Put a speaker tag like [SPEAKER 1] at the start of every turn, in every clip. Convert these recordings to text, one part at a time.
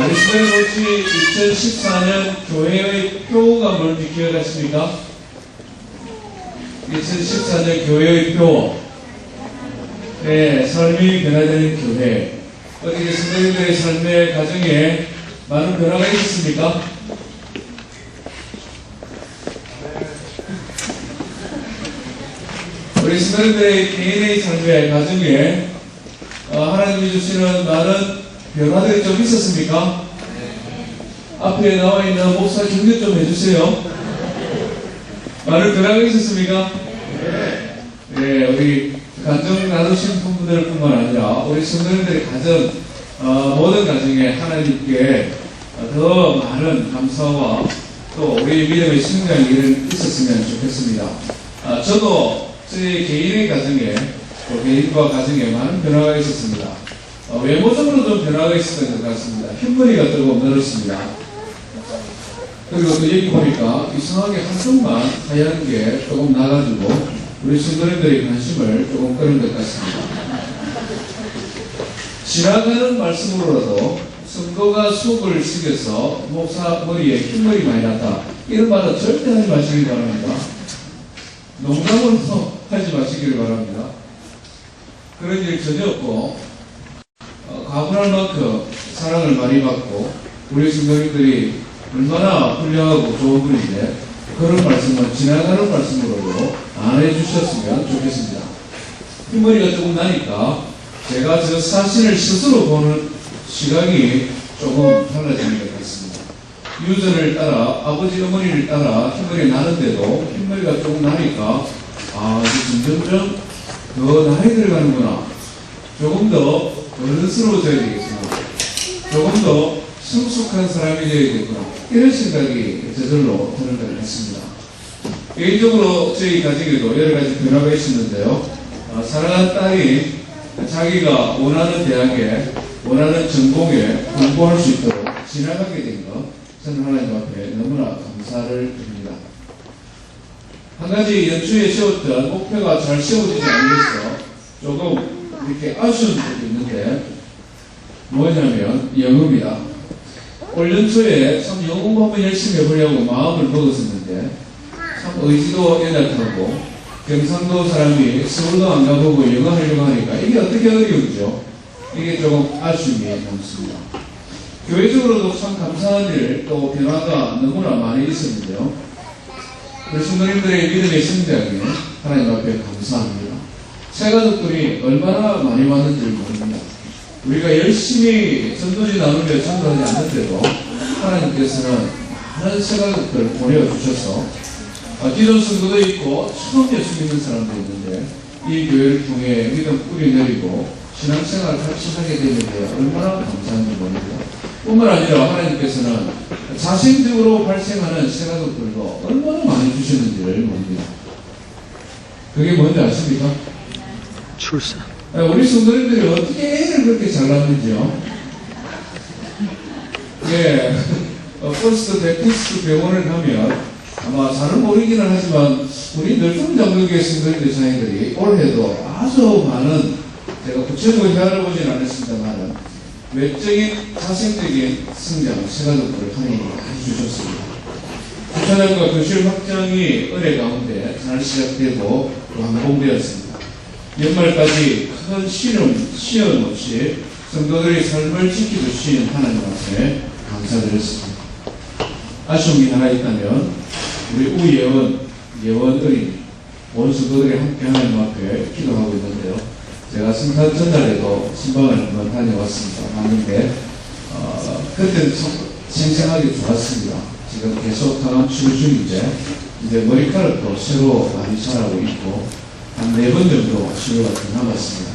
[SPEAKER 1] 우리 수행고치 2014년 교회의 표어가 뭔지 기억하십니까? 2014년 교회의 표어. 네, 삶이 변화되는 교회. 어떻게 성도님들의 삶의 가정에 많은 변화가 있었습니까? 우리 성도님들의 개인의 삶의 가정에 하나님이 주시는 많은 변화들이 좀 있었습니까? 앞에 나와 있는 목사 정리 좀 해주세요. 많은 변화가 있었습니까? 네, 우리 가정 나누신 분들뿐만 아니라 우리 성도님들의 가정, 모든 가정에 하나님께 더 많은 감사와 또 우리 믿음의 성장이 있었으면 좋겠습니다. 저도 저희 개인의 가정에 또 개인과 가정에 많은 변화가 있었습니다. 외모적으로도 변화가 있었던 것 같습니다. 흰머리가 조금 늘었습니다. 그리고 또 여기 보니까 이상하게 한쪽만 하얀 게 조금 나가지고 우리 성도님들의 관심을 조금 끄는 것 같습니다. 지나가는 말씀으로라도 성도가 속을 숙여서 목사 머리에 흰머리 많이 났다, 이런 말은 절대 하지 마시길 바랍니다. 농담으로 하지 마시길 바랍니다. 그런 일 전혀 없고 가문할 만큼 사랑을 많이 받고 우리 성도님들이 얼마나 훌륭하고 좋은 분인데 그런 말씀은 지나가는 말씀으로도 안 해주셨으면 좋겠습니다. 흰머리가 조금 나니까 제가 저 사진을 스스로 보는 시각이 조금 달라지는 것 같습니다. 유전을 따라 아버지 어머니를 따라 흰머리 나는데도 흰머리가 조금 나니까 이제 점점점 더 나이 들어가는구나, 조금 더 어른스러워져야 되겠구나, 조금 더 성숙한 사람이 되어야겠구나, 이런 생각이 저절로 드는 것 같습니다. 개인적으로 저희 가정에도 여러 가지 변화가 있었는데요. 사랑하는 딸이 자기가 원하는 대학에 원하는 전공에 공부할 수 있도록 지나가게 된 것, 저는 하나님 앞에 너무나 감사를 드립니다. 한 가지 연초에 세웠던 목표가 잘 세워지지 않아서 조금 이렇게 아쉬운 점도 있는데 뭐냐면 영어입니다. 올 연초에 참 영어 공부 한번 열심히 해보려고 마음을 먹었었는데 참 의지도 연약하고 경상도 사람이 서울도 안 가보고 영어 하려고 하니까 이게 어떻게 어려운지요. 이게 조금 아쉬움이 남습니다. 교회적으로도 참 감사한 일, 또 변화가 너무나 많이 있었는데요. 우리 성도님들의 믿음의 성장에 하나님 앞에 감사합니다. 새 가족들이 얼마나 많이 왔는지 모릅니다. 우리가 열심히 전도지 나누며 전도하지 않는데도 하나님께서는 많은 새 가족들을 보내주셔서 기존 성도도 있고 처음 예수 믿는 사람도 있는데 이 교회를 통해 믿음 뿌리 내리고 신앙생활을 같이 하게 되는데 얼마나 감사한지 모릅니다. 뿐만 아니라 하나님께서는 자생적으로 발생하는 새 가족들도 얼마나 많이 주셨는지를 모릅니다. 그게 뭔지 아십니까?
[SPEAKER 2] 출산.
[SPEAKER 1] 우리 성도님들이 어떻게 애를 그렇게 잘 낳는지요? 예, 퍼스트 베프스트 병원을 가면 아마 잘은 모르기는 하지만 우리 늘성장로교회 성도님들 자녀들이 올해도 아주 많은, 제가 구체적으로 헤아려보진 않았습니다만 외적인 자생적인 성장, 새가족들을 하나님이 해주셨습니다. 주차장과 교실 확장이 은혜 가운데 잘 시작되고 완공되었습니다. 연말까지 큰 시험 없이 성도들의 삶을 지켜주신 하나님 앞에 감사드렸습니다. 아쉬움이 하나 있다면 우리 우예원 어린이 온 성도들이 함께 하나님 앞에 기도하고 있는데요. 제가 성탄 전날에도 신방을 한번 다녀왔습니다. 봤는데 그때는 생생하게 좋았습니다. 지금 계속 강암 치료 중인데 이제 머리카락도 새로 많이 자라고 있고 한 4번 정도 치료가 더 남았습니다.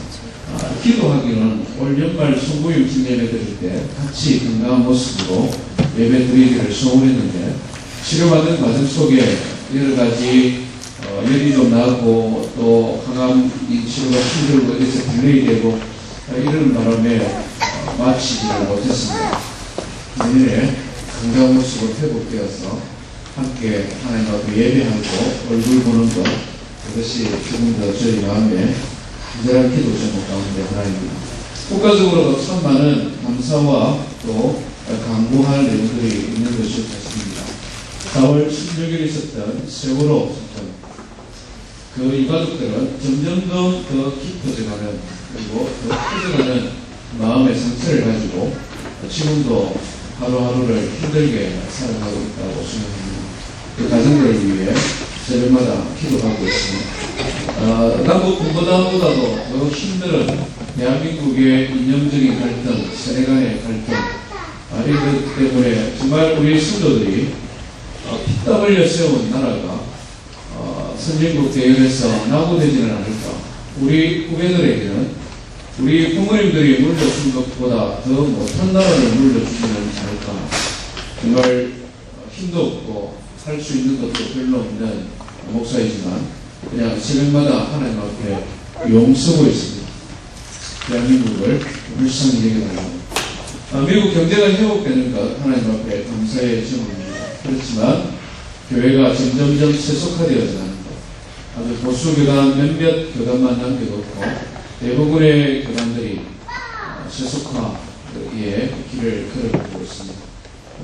[SPEAKER 1] 기도하기는 올 연말 송구임 예배 드릴 때 같이 건강한 모습으로 예배 드리기를 소원했는데 치료받는 과정 속에 여러 가지 열이 좀 나고 또 항암 치료가 힘들고 어디서 딜레이 되고 이런 바람에 마치지를 못했습니다. 내년에 건강한 모습으로 회복되어서 함께 하나님 앞에 예배하고 얼굴 보는 것, 그것이 조금 더 저희 마음에 간절한 기도 제목 가운데 하나입니다. 국가적으로도 참 많은 감사와 또 강구할 내용들이 있는 것이 같습니다. 4월 16일에 있었던 세월호 사건, 그 이 가족들은 점점 더 깊어져가는, 그리고 더 커져가는 마음의 상처를 가지고 지금도 하루하루를 힘들게 살아가고 있다고 생각합니다. 그 가정들을 위해 새벽마다 기도하고 있습니다. 남북 군부담보다도 더 힘든 대한민국의 이념적인 갈등, 세대 간의 갈등, 이것 때문에 정말 우리 성도들이 피땀 흘려 세운 나라가 선진국 대열에서 낙오되지는 않을까. 우리 후배들에게는 우리 부모님들이 물려준 것보다 더 못한 나라를 물려주지는 않을까. 정말 힘도 없고 할 수 있는 것도 별로 없는 목사이지만 그냥 새벽마다 하나님 앞에 용서고 있습니다. 대한민국을 불쌍히 여겨달라고. 미국 경제가 회복되는 것 하나님 앞에 감사의 제목입니다. 그렇지만 교회가 점점점 세속화되어져 가는 것, 아주 보수 교단 몇몇 교단만 남겨놓고 대부분의 교단들이 세속화의 길을 걸어가고 있습니다.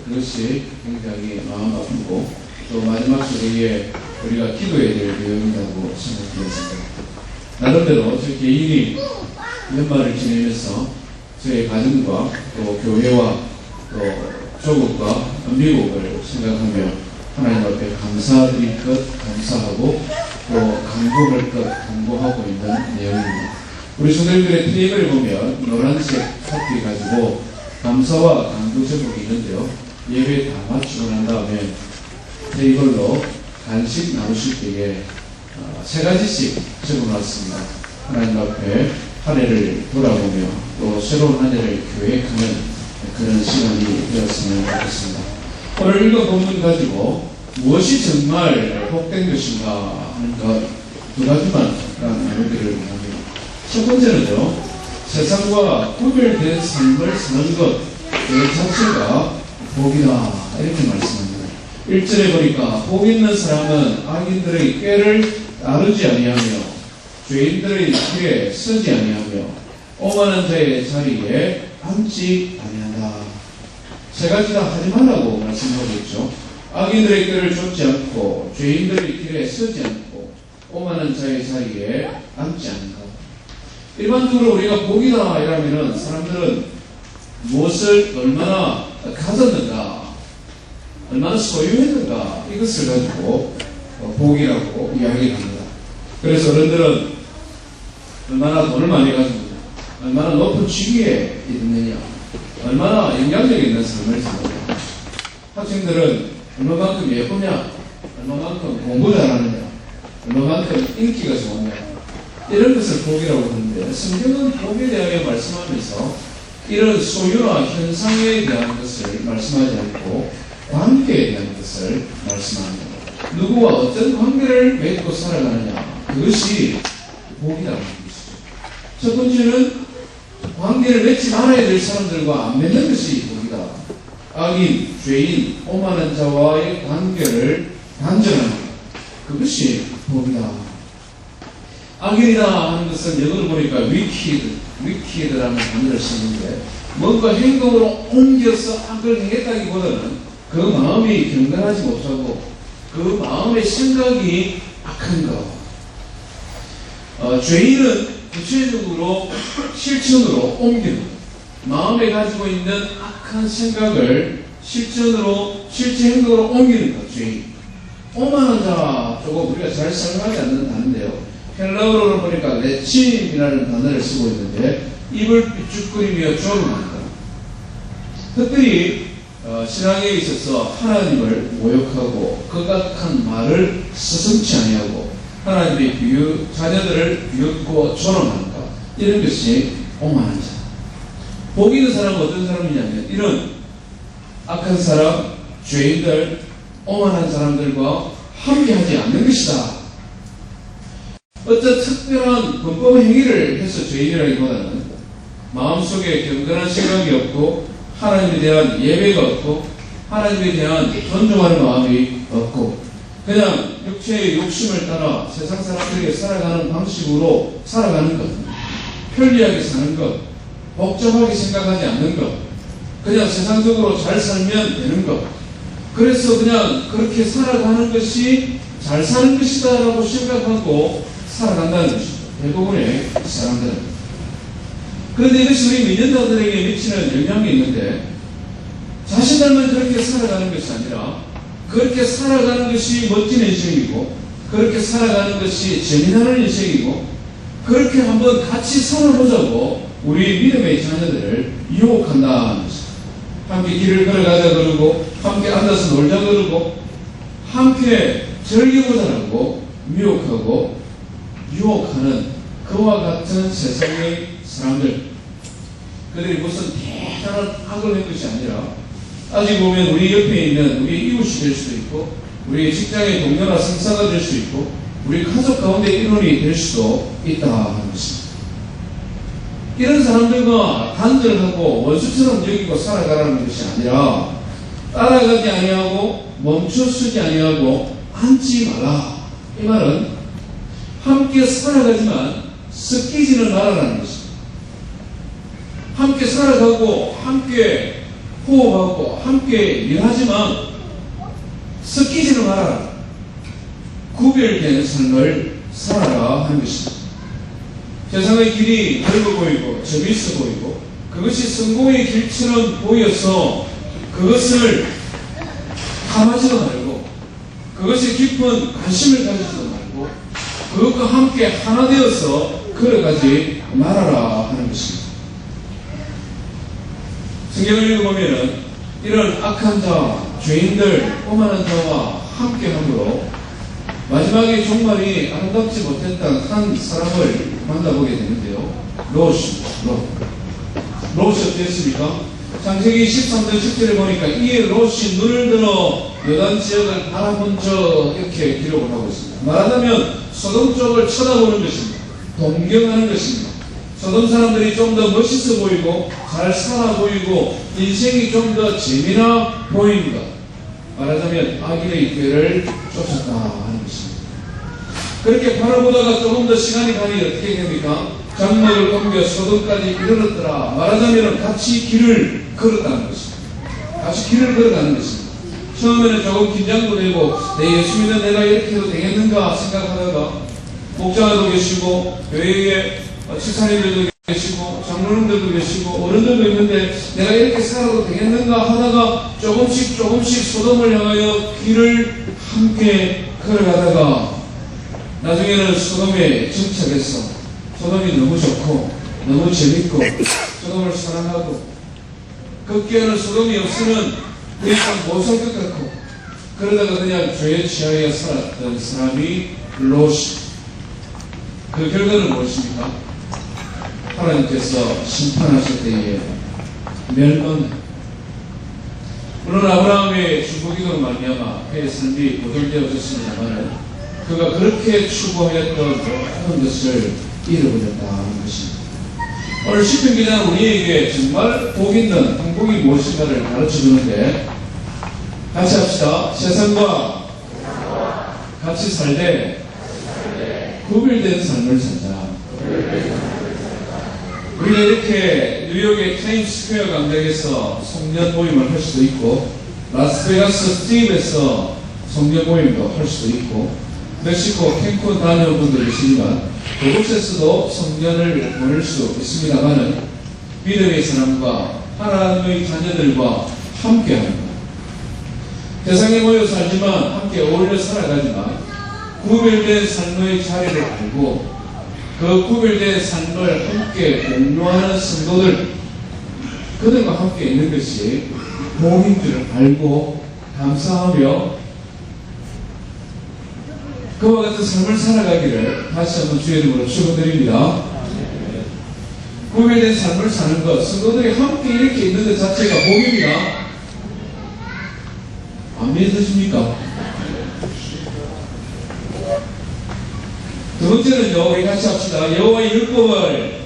[SPEAKER 1] 그것이 굉장히 마음 아프고 또 마지막 소리에 우리가 기도해야 될 내용이라고 생각되었습니다. 나름대로 저 개인이 연말을 지내면서 저의 가정과 또 교회와 또 조국과 미국을 생각하며 하나님 앞에 감사드릴 것 감사하고 또 강구할 것 강구하고 있는 내용입니다. 우리 성도님들의 테이블을 보면 노란색 카피 가지고 감사와 강구 제목이 있는데요. 예배 다 마치고 난 다음에 테이블로 간식 나누실 때에 세 가지씩 적어놨습니다. 하나님 앞에 한 해를 돌아보며 또 새로운 한 해를 계획하는 그런 시간이 되었으면 좋겠습니다. 오늘 읽은 본문 가지고 무엇이 정말 복된 것인가 하는 것 두 가지만 나누기를 원합니다. 첫 번째는요, 세상과 구별된 삶을 사는 것 그 자체가 복이다 이렇게 말씀합니다. 1절에 보니까 복 있는 사람은 악인들의 꾀를 따르지 아니하며 죄인들의 길에 서지 아니하며 오만한 자의 자리에 앉지 아니한다. 세 가지 다 하지 말라고 말씀하고 있죠. 악인들의 꾀를 좇지 않고 죄인들의 길에 서지 않고 오만한 자의 자리에 앉지 않는다. 일반적으로 우리가 복이다 이러면은 사람들은 무엇을 얼마나 가졌는가, 얼마나 소유했는가 이것을 가지고 복이라고 이야기를 합니다. 그래서 어른들은 얼마나 돈을 많이 가지고 얼마나 높은 직위에 있느냐, 얼마나 영향력 있는 삶을 사느냐, 학생들은 얼마만큼 예쁘냐, 얼마만큼 공부 잘하느냐, 얼마만큼 인기가 좋으냐, 이런 것을 복이라고 하는데 성경은 복에 대하여 말씀하면서 이런 소유나 현상에 대한 것을 말씀하지 않고 관계에 대한 것을 말씀합니다. 누구와 어떤 관계를 맺고 살아가느냐, 그것이 복이라는 것이죠. 첫 번째는 관계를 맺지 말아야 될 사람들과 안 맺는 것이 복이다. 악인, 죄인, 오만한 자와의 관계를 단절하는 것, 그것이 복이다. 악인이다 하는 것은 영어로 보니까 위키드라는 단어를 쓰는데 뭔가 행동으로 옮겨서 악을 행했다기보다는 그 마음이 경건하지 못하고 그 마음의 생각이 악한 것. 죄인은 구체적으로 실천으로 옮기는 것. 마음에 가지고 있는 악한 생각을 실제 행동으로 옮기는 것. 죄인. 오만한 자, 조금 우리가 잘 사용하지 않는 단어인데요. 헬라어로 보니까 레침이라는 단어를 쓰고 있는데 입을 삐죽거리며 조롱한다. 특별히 신앙에 있어서 하나님을 모욕하고 극악한 말을 서슴지 아니하고 하나님의 자녀들을 비웃고 조롱한다. 이런 것이 오만한 자. 복 있는 사람은 어떤 사람이냐면 이런 악한 사람, 죄인들, 오만한 사람들과 함께하지 않는 것이다. 어떤 특별한 범법 행위를 해서 죄인이라기보다는 마음속에 경건한 생각이 없고 하나님에 대한 예배가 없고 하나님에 대한 존중하는 마음이 없고 그냥 육체의 욕심을 따라 세상 사람들에게 살아가는 방식으로 살아가는 것, 편리하게 사는 것, 복잡하게 생각하지 않는 것, 그냥 세상적으로 잘 살면 되는 것. 그래서 그냥 그렇게 살아가는 것이 잘 사는 것이다라고 생각하고 살아간다는 것입니다. 대부분의 사람들은. 그런데 이것이 우리 믿는자들에게 미치는 영향이 있는데 자신들만 그렇게 살아가는 것이 아니라 그렇게 살아가는 것이 멋진 인생이고 그렇게 살아가는 것이 재미나는 인생이고 그렇게 한번 같이 살아보자고 우리 믿음의 자녀들을 유혹한다는 것입니다. 함께 길을 걸어가자 그러고 함께 앉아서 놀자 그러고 함께 즐겨보자라고 미혹하고 유혹하는 그와 같은 세상의 사람들, 그들이 무슨 대단한 악을 한 것이 아니라 아직 보면 우리 옆에 있는 우리 이웃이 될 수도 있고 우리 직장의 동료나 상사가 될 수 있고 우리 가족 가운데 일원이 될 수도 있다 하는 것입니다. 이런 사람들과 단절하고 원수처럼 여기고 살아가라는 것이 아니라 따라가지 아니하고 멈춰서지 아니하고 앉지 말라. 이 말은 함께 살아가지만 섞이지는 말아라는 것입니다. 함께 살아가고 함께 호흡하고 함께 일하지만 섞이지는 말아라. 구별되는 삶을 살아라 하는 것입니다. 세상의 길이 넓어 보이고 재미있어 보이고 그것이 성공의 길처럼 보여서 그것을 탐하지도 말고 그것이 깊은 관심을 가지지도 말고 그것과 함께 하나 되어서 걸어가지 말아라 하는 것입니다. 성경을 읽어보면 이런 악한 자, 죄인들, 오만한 자와 함께함으로 마지막에 종말이 아름답지 못했던 한 사람을 만나보게 되는데요. 롯이 어땠습니까? 창세기 13절 10절에 보니까 이 롯이 눈을 들어 요단 지역을 바라본 적 이렇게 기록을 하고 있습니다. 말하자면 소돔 쪽을 쳐다보는 것입니다. 동경하는 것입니다. 소돔 사람들이 좀 더 멋있어 보이고 잘 살아 보이고 인생이 좀 더 재미나 보입니다. 말하자면 악인의 꾀를 쫓았다 하는 것입니다. 그렇게 바라보다가 조금 더 시간이 가니 어떻게 됩니까? 장막을 옮겨 소돔까지 이르렀더라. 말하자면 같이 길을 걸었다는 것입니다. 같이 길을 걸어가는 것입니다. 처음에는 조금 긴장도 되고 내 예수 믿는 내가 이렇게 해도 되겠는가 생각하다가 목장도 계시고 교회에 집사님들도 계시고 장로님들도 계시고 어른들도 있는데 내가 이렇게 살아도 되겠는가 하다가 조금씩 소돔을 향하여 길을 함께 걸어가다가 나중에는 소돔에 정착해서 소돔이 너무 좋고 너무 재밌고 소돔을 사랑하고 급기야는 소돔이 없으면 더 이상 못 살 것 같고 그러다가 그냥 죄에 취하여 살았던 사람이 롯이. 그 결과는 무엇입니까? 하나님께서 심판하실 때에 멸망. 물론 아브라함의 중보기도로 말미암아 그의 삶이 보존되어졌습니다만 그가 그렇게 추구하였던 모든 것을 잃어버렸다는 것입니다. 오늘 시편 기자는 우리에게 정말 복 있는 행복이 무엇인가를 가르쳐 주는데 같이 합시다. 세상과 같이 살되 구별된 삶을 살자. 우리가 이렇게 뉴욕의 타임스퀘어 광장에서 성년 모임을 할 수도 있고 라스베가스 스트립에서 성년 모임도 할 수도 있고 멕시코 캔쿤 다녀온 분들 계시지만 그곳에서도 성년을 보낼 수 있습니다만은 믿음의 사람과 하나님의 자녀들과 함께합니다. 세상에 모여 살지만 함께 어울려 살아가지만 구별된 삶의 자리를 알고 그 구별된 삶을 함께 공유하는 성도들 그들과 함께 있는 것이 복인 줄을 알고 감사하며 그와 같은 삶을 살아가기를 다시 한번 주의 이름으로 축원드립니다. 구별된 삶을 사는 것, 성도들이 함께 이렇게 있는 것 자체가 복입니다. 안 믿으십니까? 두 번째는요, 우리 같이 합시다. 여호와의 율법을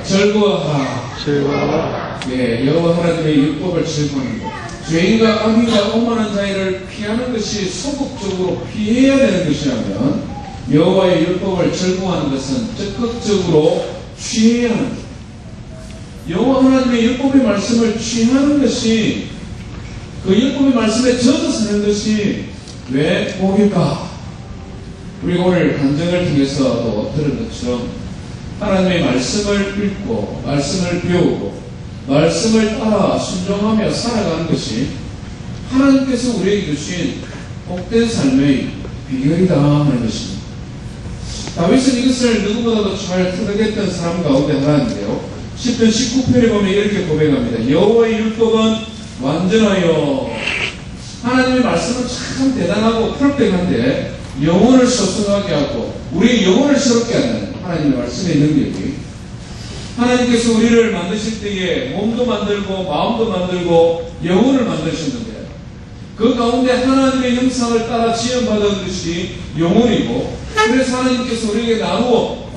[SPEAKER 1] 즐거워하라. 예, 여호와 하나님의 율법을 즐거워하는 것. 죄인과 악인과 오만한 자를 피하는 것이 소극적으로 피해야 되는 것이라면 여호와의 율법을 즐거워하는 것은 적극적으로 취해야 하는 것. 여호와 하나님의 율법의 말씀을 취하는 것이, 그 율법의 말씀에 젖어 사는 것이 왜 복일까? 우리가 오늘 간증을 통해서도 들은 것처럼 하나님의 말씀을 읽고 말씀을 배우고 말씀을 따라 순종하며 살아가는 것이 하나님께서 우리에게 주신 복된 삶의 비결이다 하는 것입니다. 다윗은 이것을 누구보다도 잘 터득했던 사람 가운데 하나인데요. 10편 19편에 보면 이렇게 고백합니다. 여호와의 율법은 완전하여, 하나님의 말씀은 참 대단하고 퍼펙트한데 영혼을 소성하게 하고 우리의 영혼을 새롭게 하는 하나님의 말씀의 능력이, 하나님께서 우리를 만드실 때에 몸도 만들고 마음도 만들고 영혼을 만드셨는데 그 가운데 하나님의 형상을 따라 지음받은 것이 영혼이고, 그래서 하나님께서 우리에게 나누어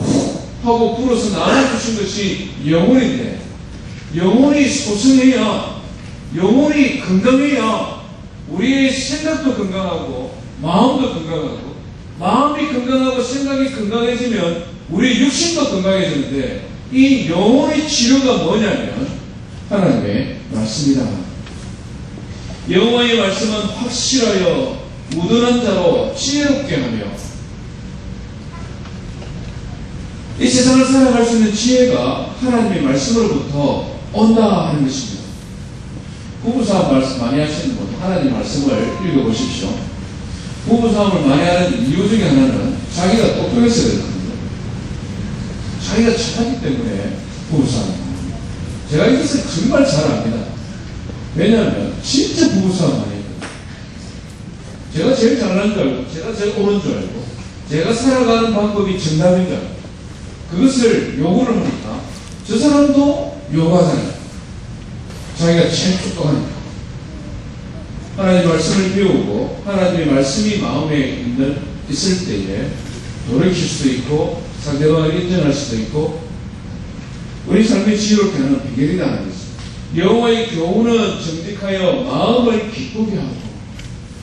[SPEAKER 1] 하고 불어서 나눠주신 것이 영혼인데, 영혼이 소성해야, 영혼이 건강해야 우리의 생각도 건강하고 마음도 건강하고, 마음이 건강하고 생각이 건강해지면 우리 육신도 건강해지는데, 이 영혼의 치료가 뭐냐면 하나님의 말씀이다. 여호와의 말씀은 확실하여 무던한 자로 지혜롭게 하며, 이 세상을 살아갈 수 있는 지혜가 하나님의 말씀으로부터 온다 하는 것입니다. 부부싸움 말씀 많이 하시는 분, 하나님 말씀을 읽어보십시오. 부부싸움을 많이 하는 이유 중에 하나는 자기가 똑똑해서 그렇습니다. 자기가 착하기 때문에 부부싸움을 합니다. 제가 이것을 정말 잘 압니다. 왜냐하면 진짜 부부싸움 많이 했거든요. 제가 제일 잘난 줄 알고, 제가 제일 옳은 줄 알고, 제가 살아가는 방법이 정답인 줄 알고, 그것을 요구를 하니까 저 사람도 요구하잖아요. 자기가 제일 똑똑하니까. 하나님의 말씀을 배우고 하나님의 말씀이 마음에 있을 때에 돌이킬 수도 있고 상대방을 인정할 수도 있고 우리 삶의 지혜롭게 하는 비결이라는 것입니다. 여호와의 교훈은 정직하여 마음을 기쁘게 하고,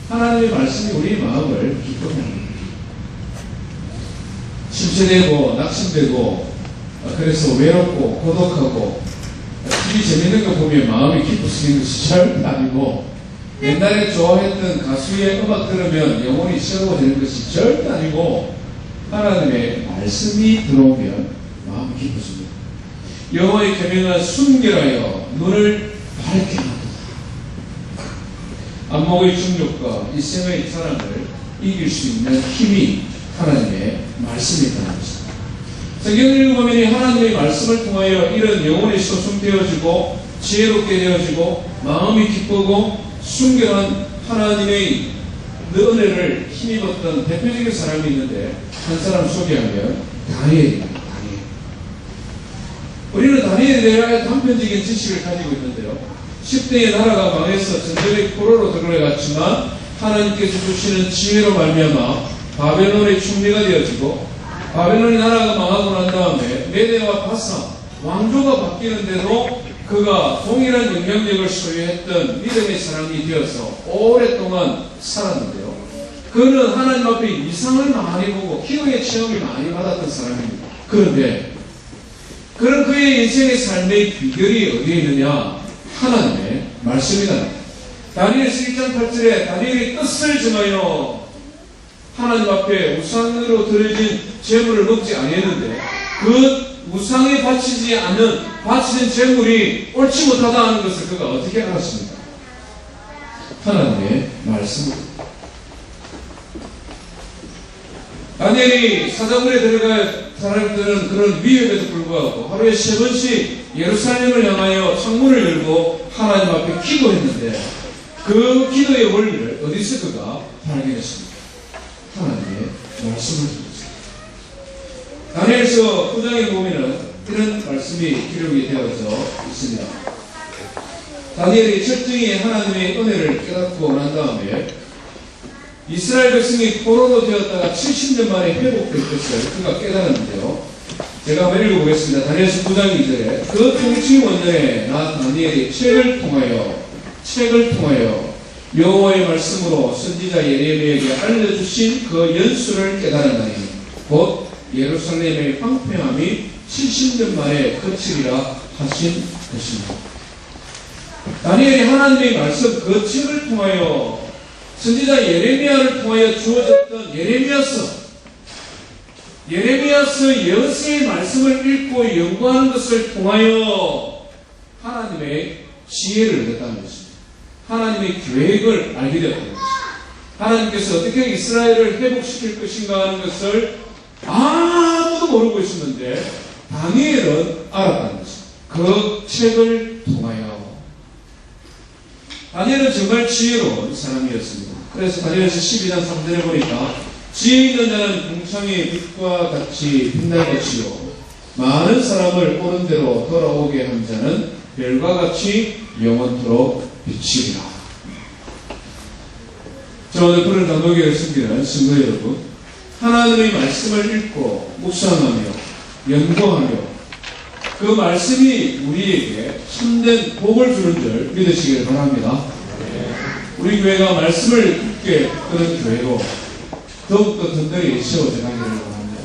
[SPEAKER 1] 하나님의 말씀이 우리 마음을 기쁘게 합니다. 침체되고 낙심되고 그래서 외롭고 고독하고 TV 재밌는 거 보면 마음이 기쁘시는 것이 절대 아니고, 옛날에 좋아했던 가수의 음악 들으면 영혼이 새로워지는 것이 절대 아니고, 하나님의 말씀이 들어오면 마음이 기쁘십니다. 여호와의 계명은 순결하여 눈을 밝게 하도다. 안목의 중력과 일생의 사랑을 이길 수 있는 힘이 하나님의 말씀이 있다는 것입니다. 성경을 읽어보면 하나님의 말씀을 통하여 이런 영혼이 소성되어지고 지혜롭게 되어지고 마음이 기쁘고 순결한 하나님의 은혜를 힘입었던 대표적인 사람이 있는데, 한 사람 소개하면 다니엘입니다. 다니엘. 우리는 다니엘에 대해 단편적인 지식을 가지고 있는데요. 10대의 나라가 망해서 전쟁의 포로로 들어갔지만 하나님께서 주시는 지혜로 말미암아 바벨론의 총리가 되어지고, 바벨론의 나라가 망하고 난 다음에 메대와 바사 왕조가 바뀌는데도 그가 동일한 영향력을 소유했던 믿음의 사람이 되어서 오랫동안 살았는데요. 그는 하나님 앞에 이상을 많이 보고 기도의 체험을 많이 받았던 사람입니다. 그런데 그런 그의 인생의 삶의 비결이 어디에 있느냐? 하나님의 말씀이다. 다니엘서 1장 8절에 다니엘이 뜻을 정하여 하나님 앞에 우상으로 드려진 제물을 먹지 아니했는데, 그 우상에 바치는 제물이 옳지 못하다 하는 것을 그가 어떻게 알았습니까? 하나님의 말씀으로. 다니엘이 사자굴에 들어갈 사람들은 그런 위협에도 불구하고 하루에 3번씩 예루살렘을 향하여 창문을 열고 하나님 앞에 기도했는데, 그 기도의 원리를 어디서 그가 발견했습니까? 하나님의 말씀을 듣습니다. 다니엘서 9장에 보면은 이런 말씀이 기록이 되어져 있습니다. 다니엘이 철저히 하나님의 은혜를 깨닫고 난 다음에 이스라엘 백성이 포로로 되었다가 70년 만에 회복될 것을 그가 깨달았는데요. 제가 한번 읽어보겠습니다. 다니엘서 9장 2절에 그 통치 원년에 나 다니엘이 책을 통하여 여호와의 말씀으로 선지자 예레미야에게 알려주신 그 연수를 깨달았나니 곧 예루살렘의 황폐함이 70년 만에 그치리라 하신 것입니다. 다니엘이 하나님의 말씀 그 책을 통하여 선지자 예레미야를 통하여 주어졌던 예레미야서 예언서의 말씀을 읽고 연구하는 것을 통하여 하나님의 지혜를 얻었다는 것입니다. 하나님의 계획을 알게 되었다는 것입니다. 하나님께서 어떻게 이스라엘을 회복시킬 것인가 하는 것을 아무도 모르고 있었는데 다니엘은 알았다는 것입니다. 그 책을 통하여. 다니엘은 정말 지혜로운 사람이었습니다. 그래서 다니엘서 12장 3절에 보니까 지혜 있는 자는 궁창의 빛과 같이 빛날 것이요 많은 사람을 옳은 대로 돌아오게 한 자는 별과 같이 영원토록 비치리라. 저 오늘 푸른 감독회를 섬기는 성도 여러분, 하나님의 말씀을 읽고 묵상하며 연구하며 그 말씀이 우리에게 참된 복을 주는 줄 믿으시길 바랍니다. 우리 교회가 말씀을 듣게 듣는 교회로 더욱더 든든히 세워져 가기를 바랍니다.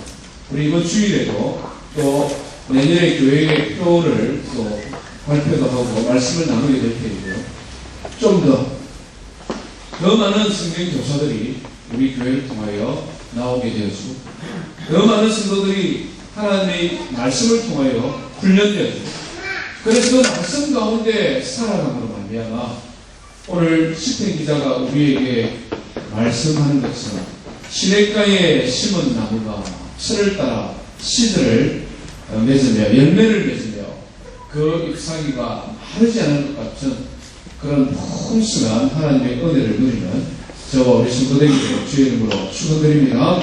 [SPEAKER 1] 우리 이번 주일에도 또 내년에 교회의 표를 또 발표도 하고 말씀을 나누게 될 테니까요. 좀 더 많은 성경 교사들이 우리 교회를 통하여 나오게 되었고 더 많은 성도들이 하나님의 말씀을 통하여 훈련되었고 그래서 그 말씀 가운데 살아남으로 말미암아 오늘 시편 기자가 우리에게 말씀하는 것처럼 시냇가에 심은 나무가 철을 따라 씨들을 맺으며 열매를 맺으며 그 잎사귀가 마르지 않은 것 같은 그런 풍성한 하나님의 은혜를 누리는 저와 우리 성도들에게 주의 이름으로 축원드립니다.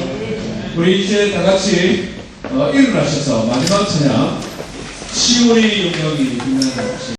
[SPEAKER 1] 우리 이제 다 같이 일어나셔서 마지막 찬양 시온의 영광이 빛나는